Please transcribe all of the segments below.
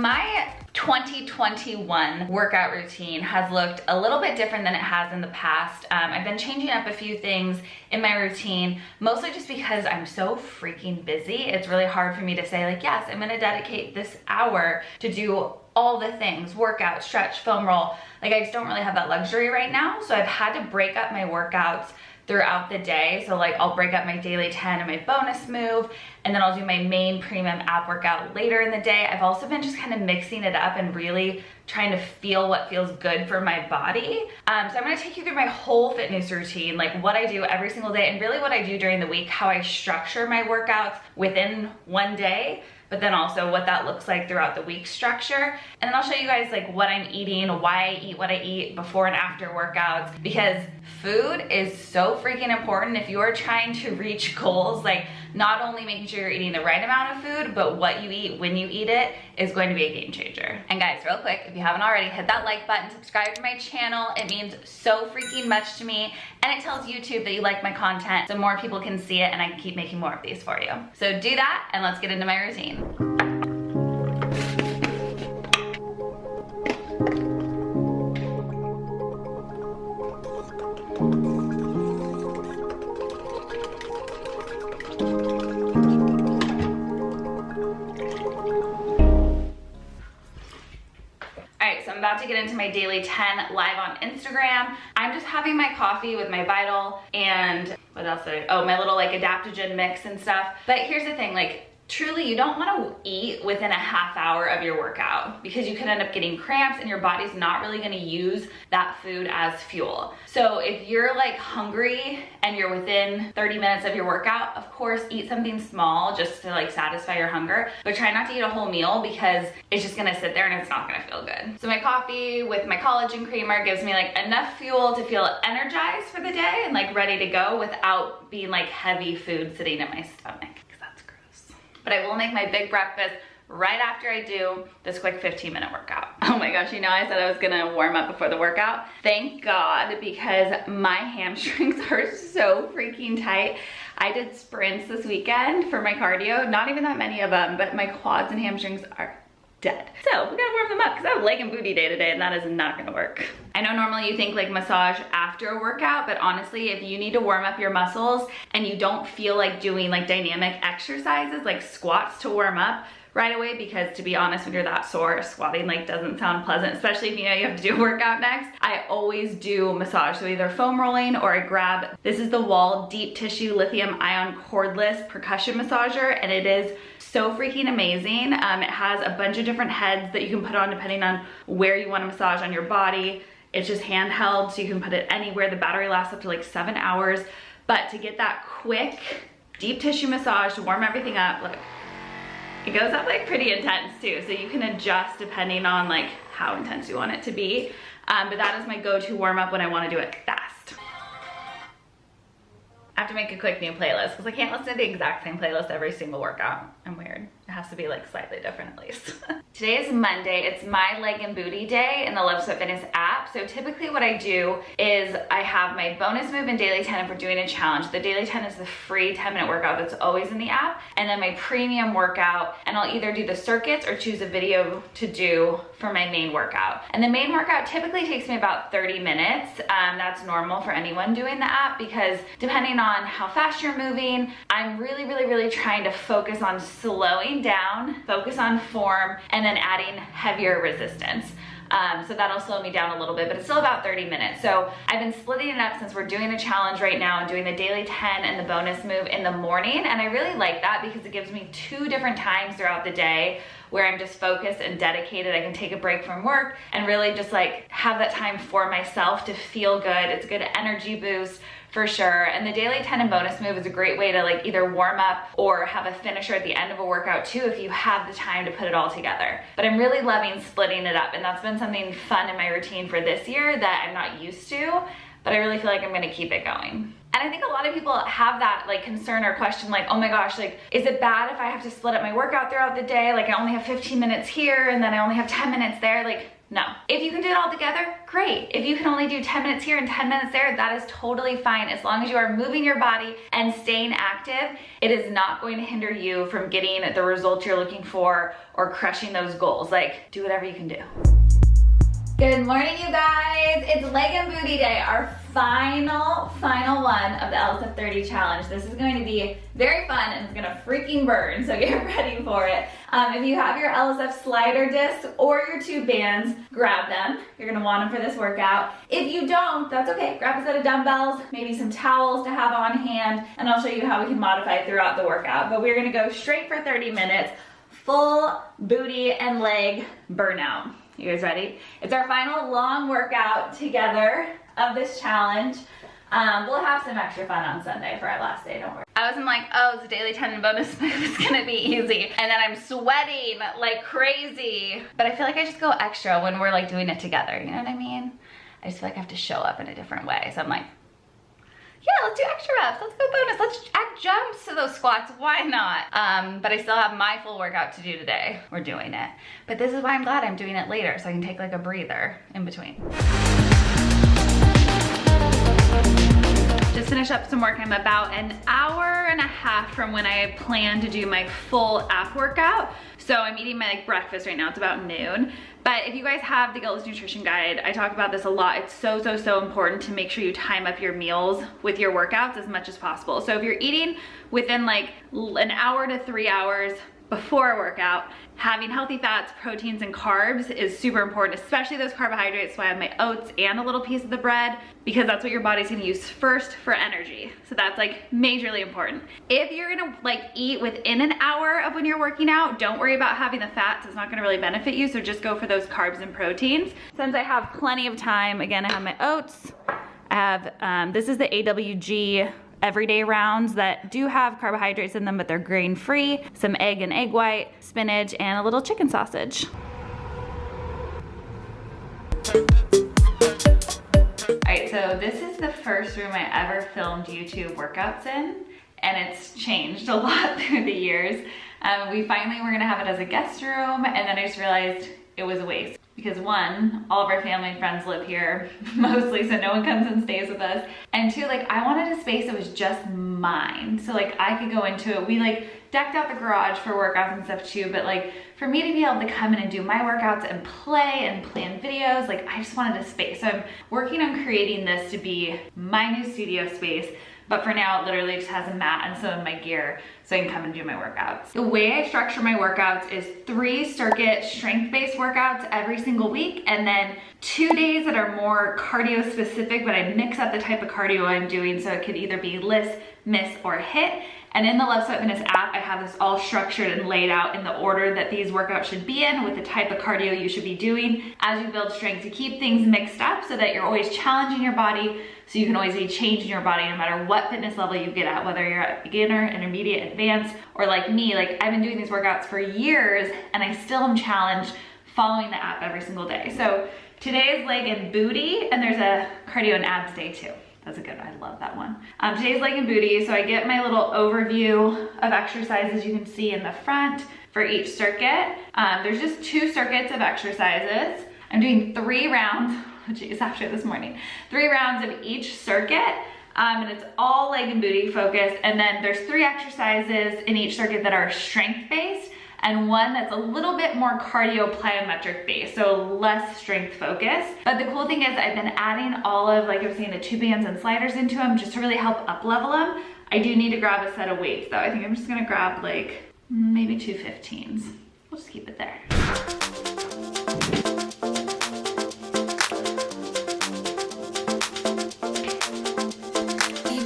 my 2021 workout routine has looked a little bit different than it has in the past. I've been changing up a few things in my routine, mostly just because I'm so freaking busy. It's really hard for me to say like, yes, I'm gonna dedicate this hour to do all the things, workout, stretch, foam roll. Like I just don't really have that luxury right now. So I've had to break up my workouts throughout the day. So like I'll break up my daily 10 and my bonus move, and then I'll do my main premium app workout later in the day. I've also been just kind of mixing it up and really trying to feel what feels good for my body. So I'm gonna take you through my whole fitness routine, like what I do every single day and really what I do during the week, how I structure my workouts within one day, but then also what that looks like throughout the week structure. And then I'll show you guys like what I'm eating, why I eat what I eat before and after workouts, because food is so freaking important if you are trying to reach goals. Like not only making sure you're eating the right amount of food, but what you eat when you eat it is going to be a game changer. And guys, real quick, if you haven't already, hit that like button, subscribe to my channel. It means so freaking much to me. And it tells YouTube that you like my content so more people can see it and I can keep making more of these for you. So do that and let's get into my routine. I'm about to get into my daily 10 live on Instagram. I'm just having my coffee with my Vital and what else did my little like adaptogen mix and stuff. But here's the thing, like truly you don't want to eat within a half hour of your workout because you can end up getting cramps and your body's not really going to use that food as fuel. So if you're like hungry and you're within 30 minutes of your workout, of course eat something small just to like satisfy your hunger, but try not to eat a whole meal because it's just going to sit there and it's not going to feel good. So my coffee with my collagen creamer gives me like enough fuel to feel energized for the day and like ready to go without being like heavy food sitting in my stomach. But I will make my big breakfast right after I do this quick 15-minute workout. Oh my gosh, you know I said I was gonna warm up before the workout? Thank God, because my hamstrings are so freaking tight. I did sprints this weekend for my cardio, not even that many of them, but my quads and hamstrings are dead. So we gotta warm them up because I have leg and booty day today and that is not gonna work. I know normally you think like massage after a workout, but honestly, if you need to warm up your muscles and you don't feel like doing like dynamic exercises like squats to warm up right away, because to be honest, when you're that sore, squatting like doesn't sound pleasant, especially if you know you have to do a workout next. I always do massage, so either foam rolling or I grab, this is the Wall Deep Tissue Lithium Ion Cordless Percussion Massager, and it is so freaking amazing. It has a bunch of different heads that you can put on depending on where you want to massage on your body. It's just handheld, so you can put it anywhere. The battery lasts up to like 7 hours. But to get that quick deep tissue massage to warm everything up, look, it goes up like pretty intense too. So you can adjust depending on like how intense you want it to be. But that is my go-to warm up when I want to do it fast. I have to make a quick new playlist because I can't listen to the exact same playlist every single workout. I'm weird. It has to be like slightly different at least. Today is Monday. It's my leg and booty day in the LSF Fitness app. So typically what I do is I have my bonus move and daily 10 if we're doing a challenge. The daily 10 is the free 10-minute workout that's always in the app. And then my premium workout, and I'll either do the circuits or choose a video to do for my main workout. And the main workout typically takes me about 30 minutes. That's normal for anyone doing the app because depending on how fast you're moving, I'm really trying to focus on slowing down, focus on form, and then adding heavier resistance. So that'll slow me down a little bit, but it's still about 30 minutes. So I've been splitting it up since we're doing a challenge right now and doing the daily 10 and the bonus move in the morning. And I really like that because it gives me 2 different times throughout the day where I'm just focused and dedicated. I can take a break from work and really just like have that time for myself to feel good. It's a good energy boost for sure. And the daily 10 and bonus move is a great way to like either warm up or have a finisher at the end of a workout too if you have the time to put it all together. But I'm really loving splitting it up, and that's been something fun in my routine for this year that I'm not used to, but I really feel like I'm gonna keep it going. And I think a lot of people have that like concern or question like, oh my gosh, like, is it bad if I have to split up my workout throughout the day? Like I only have 15 minutes here and then I only have 10 minutes there. Like, No. If you can do it all together, great. If you can only do 10 minutes here and 10 minutes there, that is totally fine. As long as you are moving your body and staying active, it is not going to hinder you from getting the results you're looking for or crushing those goals. Like, do whatever you can do. Good morning, you guys. It's leg and booty day, our final one of the LSF 30 challenge. This is going to be very fun and it's gonna freaking burn, so get ready for it. If you have your LSF slider discs or your tube bands, grab them. You're gonna want them for this workout. If you don't, that's okay. Grab a set of dumbbells, maybe some towels to have on hand, and I'll show you how we can modify it throughout the workout. But we're gonna go straight for 30 minutes, full booty and leg burnout. You guys ready? It's our final long workout together of this challenge. We'll have some extra fun on Sunday for our last day, don't worry. I wasn't like, oh, it's a daily 10 bonus, it's gonna be easy. And then I'm sweating like crazy. But I feel like I just go extra when we're like doing it together, you know what I mean? I just feel like I have to show up in a different way. So I'm like, yeah, let's do extra reps, let's go bonus, let's add jumps to those squats, why not? But I still have my full workout to do today. We're doing it. But this is why I'm glad I'm doing it later, so I can take like a breather in between. Just finished up some work. I'm about an hour and a half from when I plan to do my full app workout. So I'm eating my breakfast right now, it's about noon. But if you guys have the Guiltless Nutrition Guide, I talk about this a lot. It's so important to make sure you time up your meals with your workouts as much as possible. So if you're eating within like an hour to 3 hours before a workout, having healthy fats, proteins, and carbs is super important, especially those carbohydrates. So I have my oats and a little piece of the bread because that's what your body's gonna use first for energy. So that's like majorly important. If you're gonna like eat within an hour of when you're working out, don't worry about having the fats. It's not gonna really benefit you. So just go for those carbs and proteins. Since I have plenty of time, again, I have my oats. I have, this is the AWG everyday rounds that do have carbohydrates in them, but they're grain-free, some egg and egg white, spinach, and a little chicken sausage. All right, so this is the first room I ever filmed YouTube workouts in, and it's changed a lot through the years. We finally were gonna have it as a guest room, and then I just realized it was a waste. Because one, all of our family and friends live here mostly, so no one comes and stays with us. And two, like I wanted a space that was just mine. So like I could go into it. We like decked out the garage for workouts and stuff too, but like for me to be able to come in and do my workouts and play and plan videos, like I just wanted a space. So I'm working on creating this to be my new studio space. But for now, it literally just has a mat and some of my gear so I can come and do my workouts. The way I structure my workouts is 3 circuit strength-based workouts every single week, and then 2 days that are more cardio specific, but I mix up the type of cardio I'm doing so it could either be list, miss, or hit. And in the Love Sweat Fitness app, I have this all structured and laid out in the order that these workouts should be in with the type of cardio you should be doing as you build strength to keep things mixed up so that you're always challenging your body so you can always be changing your body no matter what fitness level you get at, whether you're at beginner, intermediate, advanced, or like me, like I've been doing these workouts for years and I still am challenged following the app every single day. So today is leg and booty, and there's a cardio and abs day too. That's a good one, I love that one. Today's leg and booty, so I get my little overview of exercises you can see in the front for each circuit. There's just 2 circuits of exercises. I'm doing 3 rounds, geez, after this morning, 3 rounds of each circuit, and it's all leg and booty focused. And then there's 3 exercises in each circuit that are strength-based, and 1 that's a little bit more cardio plyometric based, so less strength focused. But the cool thing is I've been adding all of, like I was saying, the tube bands and sliders into them just to really help up level them. I do need to grab a set of weights though. I think I'm just gonna grab like maybe 2 15s. We'll just keep it there.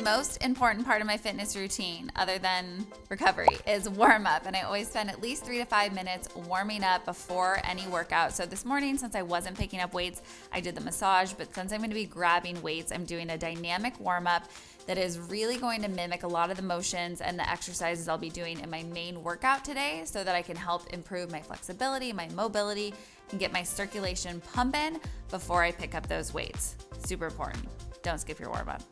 Most important part of my fitness routine, other than recovery, is warm up. And I always spend at least 3 to 5 minutes warming up before any workout. So this morning, since I wasn't picking up weights, I did the massage. But since I'm going to be grabbing weights, I'm doing a dynamic warm up that is really going to mimic a lot of the motions and the exercises I'll be doing in my main workout today so that I can help improve my flexibility, my mobility, and get my circulation pumping before I pick up those weights. Super important. Don't skip your warm up.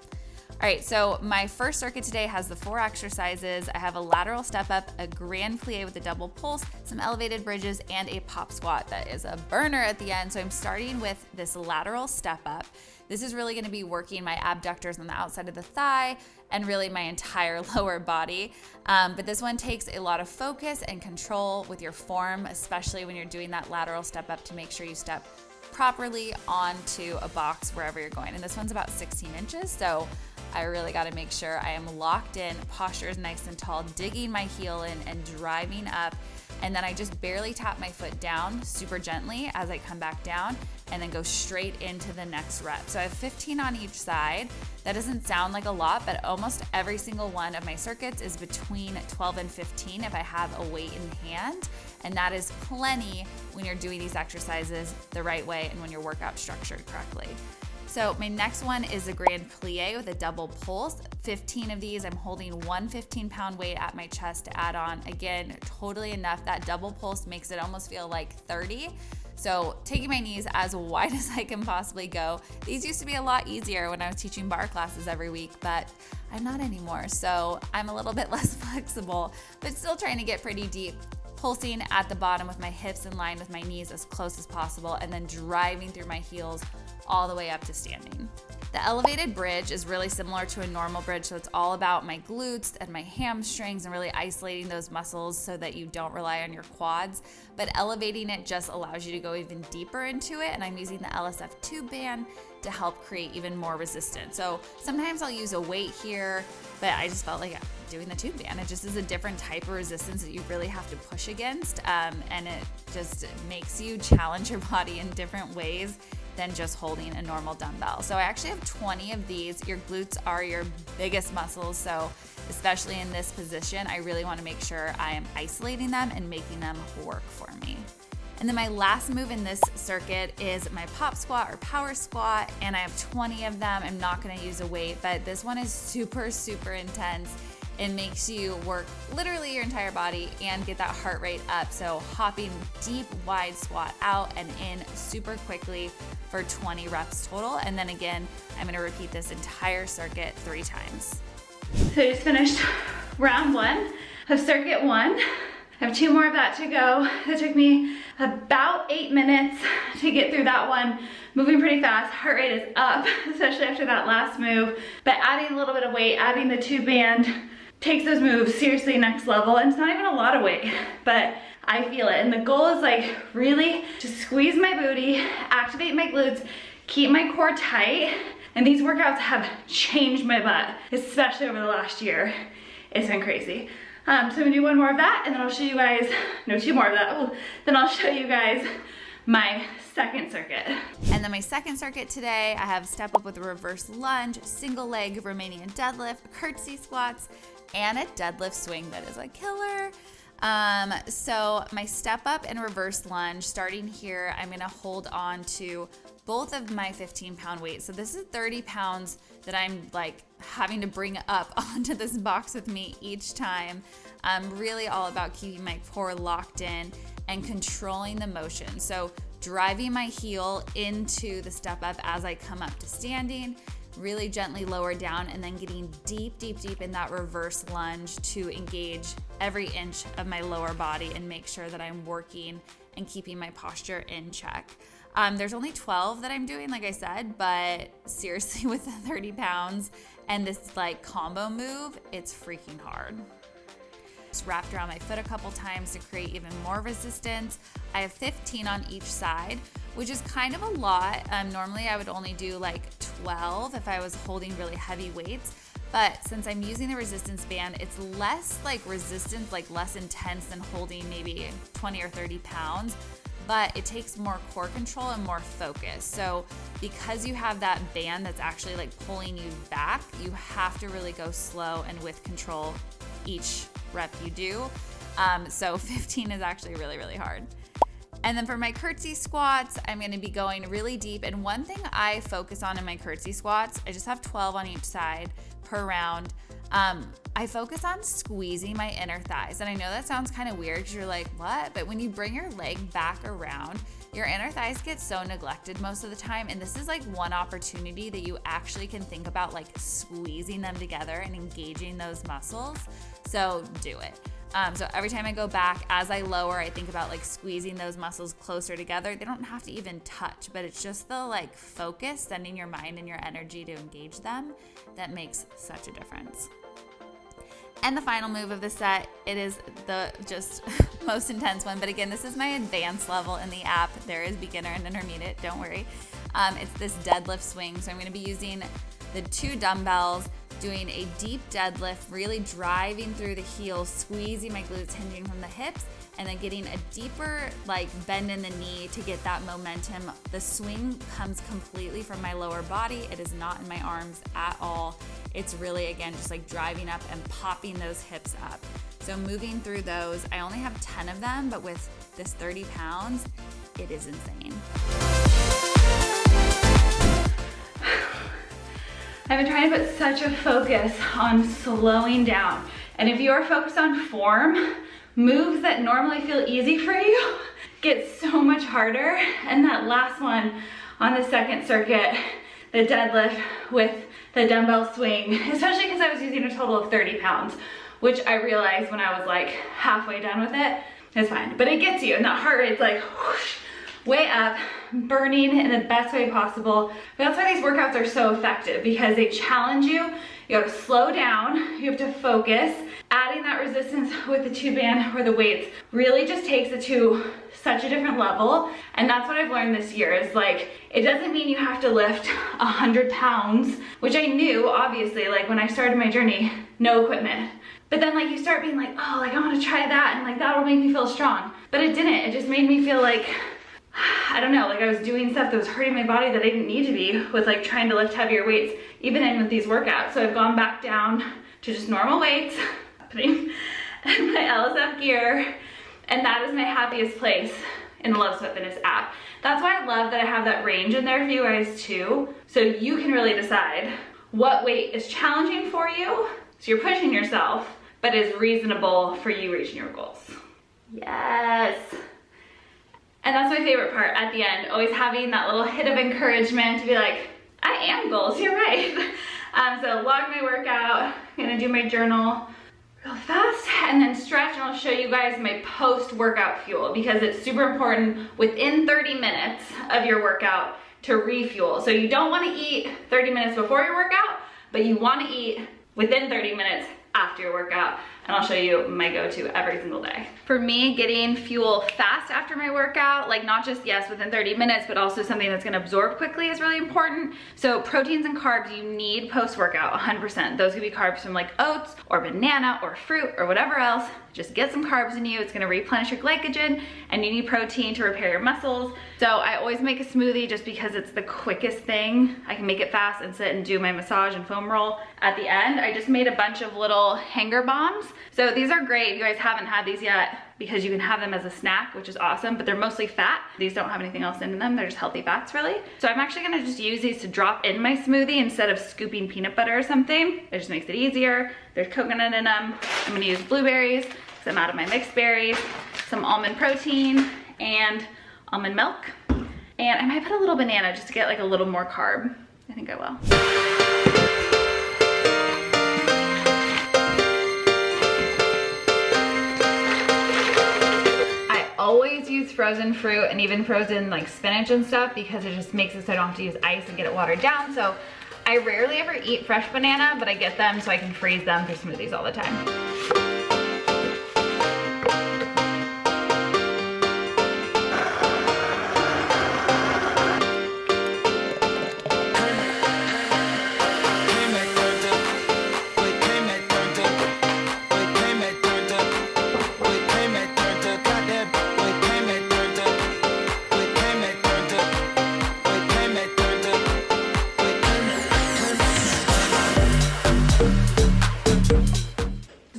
All right, so my first circuit today has the 4 exercises. I have a lateral step up, a grand plie with a double pulse, some elevated bridges, and a pop squat that is a burner at the end. So I'm starting with this lateral step up. This is really gonna be working my abductors on the outside of the thigh and really my entire lower body. But this one takes a lot of focus and control with your form, especially when you're doing that lateral step up, to make sure you step properly onto a box wherever you're going. And this one's about 16 inches, so I really got to make sure I am locked in, posture is nice and tall, digging my heel in and driving up. And then I just barely tap my foot down super gently as I come back down, and then go straight into the next rep. So I have 15 on each side. That doesn't sound like a lot, but almost every single one of my circuits is between 12 and 15 if I have a weight in hand. And that is plenty when you're doing these exercises the right way and when your workout's structured correctly. So my next one is a grand plie with a double pulse. 15 of these, I'm holding one 15-pound weight at my chest to add on. Again, totally enough. That double pulse makes it almost feel like 30. So taking my knees as wide as I can possibly go. These used to be a lot easier when I was teaching bar classes every week, but I'm not anymore. So I'm a little bit less flexible, but still trying to get pretty deep. Pulsing at the bottom with my hips in line with my knees as close as possible, and then driving through my heels all the way up to standing. The elevated bridge is really similar to a normal bridge, so it's all about my glutes and my hamstrings and really isolating those muscles so that you don't rely on your quads. But elevating it just allows you to go even deeper into it, and I'm using the LSF tube band to help create even more resistance. So sometimes I'll use a weight here, but I just felt like doing the tube band. It just is a different type of resistance that you really have to push against, and it just makes you challenge your body in different ways than just holding a normal dumbbell. So I actually have 20 of these. Your glutes are your biggest muscles, so especially in this position, I really want to make sure I am isolating them and making them work for me. And then my last move in this circuit is my pop squat or power squat, and I have 20 of them. I'm not going to use a weight, but this one is super, super intense. It makes you work literally your entire body and get that heart rate up. So hopping deep, wide squat out and in super quickly for 20 reps total. And then again, I'm gonna repeat this entire circuit 3 times. So I just finished round 1 of circuit 1. I have 2 more of that to go. It took me about 8 minutes to get through that one. Moving pretty fast, heart rate is up, especially after that last move. But adding a little bit of weight, adding the tube band, takes those moves seriously next level. And it's not even a lot of weight, but I feel it. And the goal is like really to squeeze my booty, activate my glutes, keep my core tight. And these workouts have changed my butt, especially over the last year. It's been crazy. So I'm gonna do 1 more of that, and then I'll show you guys, no, 2 more of that. Ooh, then I'll show you guys my second circuit. And then my second circuit today, I have step up with a reverse lunge, single leg Romanian deadlift, curtsy squats, and a deadlift swing that is a killer. So my step up and reverse lunge, starting here, I'm gonna hold on to both of my 15-pound weights. So this is 30 pounds that I'm like having to bring up onto this box with me each time. I'm really all about keeping my core locked in and controlling the motion. So driving my heel into the step up as I come up to standing, really gently lower down, and then getting deep, deep, deep in that reverse lunge to engage every inch of my lower body and make sure that I'm working and keeping my posture in check. There's only 12 that I'm doing, like I said, but seriously, with the 30 pounds and this like combo move, it's freaking hard. Just wrapped around my foot a couple times to create even more resistance. I have 15 on each side, which is kind of a lot. Normally I would only do like 12 if I was holding really heavy weights. But since I'm using the resistance band, it's less like resistance, like less intense than holding maybe 20 or 30 pounds, but it takes more core control and more focus. So because you have that band that's actually like pulling you back, you have to really go slow and with control each rep you do. So 15 is actually really, really hard. And then for my curtsy squats, I'm gonna be going really deep. And one thing I focus on in my curtsy squats, I just have 12 on each side per round. I focus on squeezing my inner thighs. And I know that sounds kind of weird because you're like, what? But when you bring your leg back around, Your inner thighs get so neglected most of the time, and this is like one opportunity that you actually can think about like squeezing them together and engaging those muscles. So do it. So every time I go back, as I lower, I think about like squeezing those muscles closer together. They don't have to even touch, but it's just the like focus, sending your mind and your energy to engage them, that makes such a difference. And the final move of the set, it is the just most intense one. But again, this is my advanced level in the app. There is beginner and intermediate, don't worry. It's this deadlift swing. So I'm gonna be using the 2 dumbbells, doing a deep deadlift, really driving through the heels, squeezing my glutes, hinging from the hips, and then getting a deeper like bend in the knee to get that momentum. The swing comes completely from my lower body. It is not in my arms at all. It's really, again, just like driving up and popping those hips up. So moving through those, I only have 10 of them, but with this 30 pounds, it is insane. I've been trying to put such a focus on slowing down. And if you are focused on form, moves that normally feel easy for you get so much harder. And that last one on the second circuit, the deadlift with the dumbbell swing, especially because I was using a total of 30 pounds, which I realized when I was like halfway done with it, it's fine. But it gets you, and that heart rate's like whoosh, way up, burning in the best way possible. But that's why these workouts are so effective, because they challenge you. You have to slow down, you have to focus. Adding that resistance with the 2 band or the weights really just takes it to such a different level. And that's what I've learned this year is like, it doesn't mean you have to lift 100 pounds, which I knew obviously, like when I started my journey, no equipment. But then like you start being like, oh, like I want to try that, and like that'll make me feel strong. But it didn't, it just made me feel like, I don't know, like I was doing stuff that was hurting my body that I didn't need to be with like trying to lift heavier weights, even in with these workouts. So I've gone back down to just normal weights, putting my LSF gear, and that is my happiest place in the Love Sweat Fitness app. That's why I love that I have that range in there for you guys too, so you can really decide what weight is challenging for you, so you're pushing yourself, but is reasonable for you reaching your goals. Yes. And that's my favorite part at the end, always having that little hit of encouragement to be like, I am goals, you're right. So log my workout, I'm gonna do my journal real fast and then stretch, and I'll show you guys my post-workout fuel, because it's super important within 30 minutes of your workout to refuel. So you don't wanna eat 30 minutes before your workout, but you wanna eat within 30 minutes after your workout, and I'll show you my go-to every single day. For me, getting fuel fast after my workout, like not just, yes, within 30 minutes, but also something that's gonna absorb quickly is really important. So proteins and carbs you need post-workout, 100%. Those could be carbs from like oats or banana or fruit or whatever else. Just get some carbs in you. It's gonna replenish your glycogen, and you need protein to repair your muscles. So I always make a smoothie just because it's the quickest thing. I can make it fast and sit and do my massage and foam roll at the end. I just made a bunch of little hanger bombs. So these are great if you guys haven't had these yet, because you can have them as a snack, which is awesome, but they're mostly fat. These don't have anything else in them. They're just healthy fats, really. So I'm actually gonna just use these to drop in my smoothie instead of scooping peanut butter or something. It just makes it easier. There's coconut in them. I'm gonna use blueberries, because I'm out of my mixed berries, some almond protein, and almond milk. And I might put a little banana just to get like a little more carb. I think I will. Always use frozen fruit and even frozen like spinach and stuff, because it just makes it so I don't have to use ice and get it watered down. So I rarely ever eat fresh banana, but I get them so I can freeze them for smoothies all the time.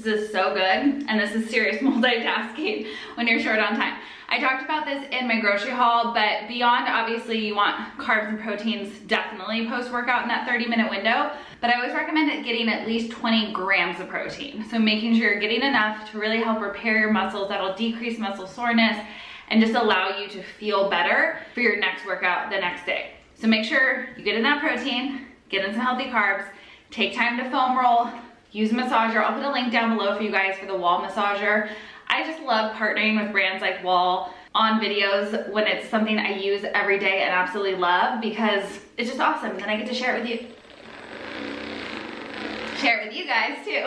This is so good, and this is serious multitasking when you're short on time. I talked about this in my grocery haul, but beyond, obviously you want carbs and proteins definitely post-workout in that 30-minute window, but I always recommend getting at least 20 grams of protein. So making sure you're getting enough to really help repair your muscles. That'll decrease muscle soreness and just allow you to feel better for your next workout the next day. So make sure you get in that protein, get in some healthy carbs, take time to foam roll, use a massager. I'll put a link down below for you guys for the wall massager. I just love partnering with brands like Wall on videos when it's something I use every day and absolutely love, because it's just awesome. And then I get to share it with you. Share it with you guys too.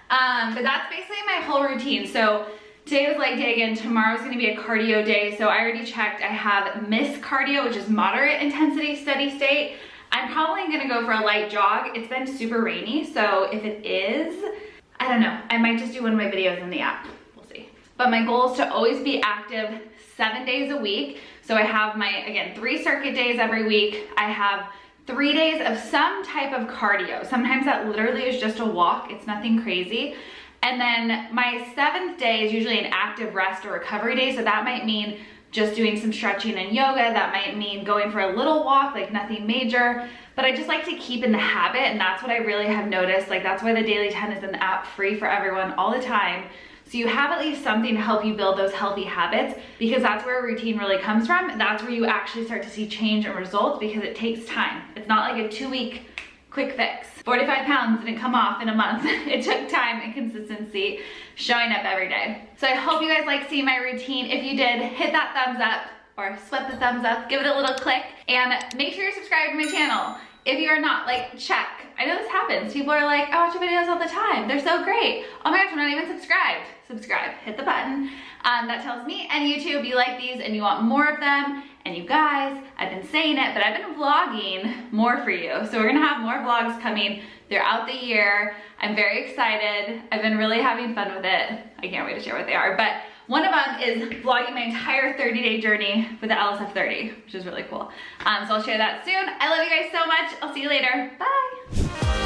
But that's basically my whole routine. So today was leg day again. Tomorrow's gonna be a cardio day. So I already checked. I have MISS cardio, which is moderate intensity steady state. I'm probably gonna go for a light jog. It's been super rainy, so if it is, I don't know. I might just do one of my videos in the app. We'll see. But my goal is to always be active 7 days a week. So I have my, again, 3 circuit days every week. I have 3 days of some type of cardio. Sometimes that literally is just a walk. It's nothing crazy. And then my 7th day is usually an active rest or recovery day. So that might mean just doing some stretching and yoga. That might mean going for a little walk, like nothing major. But I just like to keep in the habit, and that's what I really have noticed. Like, that's why the Daily 10 is in the app, free for everyone all the time. So you have at least something to help you build those healthy habits, because that's where a routine really comes from. That's where you actually start to see change and results, because it takes time. It's not like a 2-week quick fix. 45 pounds didn't come off in a month. It took time and consistency, showing up every day. So I hope you guys like seeing my routine. If you did, hit that thumbs up or sweat the thumbs up, give it a little click, and make sure you're subscribed to my channel. If you are not, like, check. I know this happens. People are like, I watch your videos all the time. They're so great. Oh my gosh, I'm not even subscribed. Subscribe, hit the button. That tells me and YouTube you like these and you want more of them. And you guys, I've been saying it, but I've been vlogging more for you. So we're gonna have more vlogs coming throughout the year. I'm very excited. I've been really having fun with it. I can't wait to share what they are. But one of them is vlogging my entire 30-day journey with the LSF 30, which is really cool. So I'll share that soon. I love you guys so much. I'll see you later. Bye.